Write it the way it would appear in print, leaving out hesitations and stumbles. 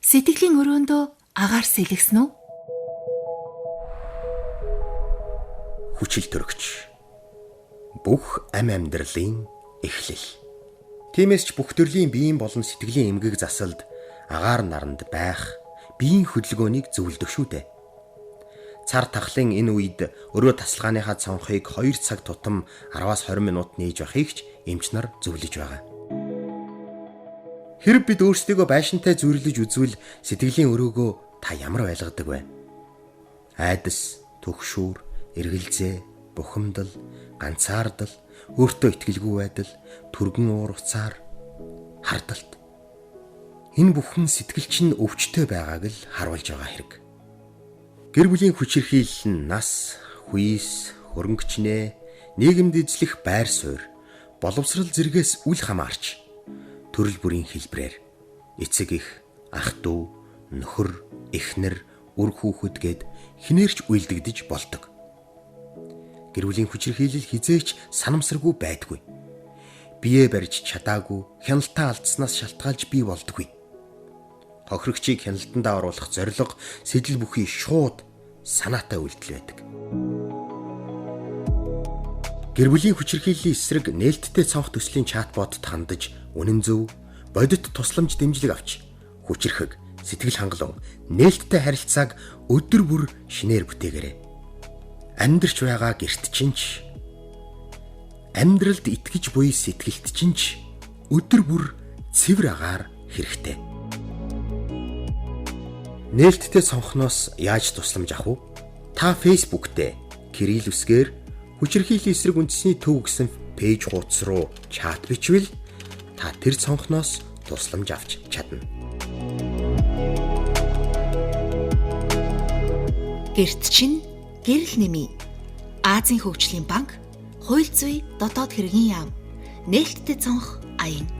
Сэтгэлийн өрөөндөө агаар сэлгэсэн үү? Хүчил төрөгч. Бүх амьдралын эхлэл. Тиймээс ч бүх төрлийн биеийн болон сэтгэлийн эмгэг засалд агаар наранд байх биеийн хөдөлгөөнийг зөвлөдөг шүү дээ. Цар тахлын энэ үед өрөө тасалгааныхаа цонхыг 2 цаг тутам 10-20 минут нээж байхыг ч эмч нар зөвлөж байгаа. Хэрв бид өөрсдийгөө байшинтай зүйрлэж үзвэл сэтгэлийн өрөөгөө та ямар байлгадаг вэ? Айдас, түгшүүр, эргэлзээ, бухимдал, ганцаардал, өөртөө итгэлгүй байдал, түргэн уур уцаар, хардалт. Энэ бүхэн сэтгэл чинь өвчтөй байгааг л харуулж байгаа хэрэг. Гэр бүлийн хүчирхийлэл нь нас, хүйс, хөрөнгөчнээ, нийгэмд эзлэх байр суурь, боловсрал зэргээс үл хамаарч төрөл бүрийн хэлбрээр эцэг эх, ах дүү, нөхөр, эхнэр, үр хүүхэд гээд хинээрч үйлдэгдэж болдог. Гэр бүлийн хүчирхийлэл хизээч санамсаргүй байдгүй. Бие барьж чадаагүй, хяналтаа алдснаас шалтгаалж бий болдоггүй. Хохирогчийг хяналтандаа оруулах зорилго сэтэл бүхий шууд санаатай үйлдэл байдаг. Гэр бүлийн хүчирхийллийн эсрэг нээлттэй цонх төслийн чатботд хандаж үнэн зөв, бодит тусламж дэмжлэг авч хүчирхэг, сэтгэл хангалуун, нээлттэй харилцааг өдөр бүр шинээр бүтээгээрэй. Амьдарч байгаа гэрт чинч, амьдралд итгэж буй сэтгэлт чинч өдөр бүр цэвэр агаар хэрэгтэй. Нээлттэй цонхноос яаж тусламж авах вэ? Та Facebook дээр Кирилл үсгээр хүчирхийллийн эсрэг үндэсний төв гэсэн пэйж хуудас руу чат бичвэл та тэр цонхноос тусламж авч чадна. Гэрт чинь гэрэл нэмий. Азийн хөгжлийн банк, хууль зүйн дотоод хэргийн яам, нээлттэй цонх аян.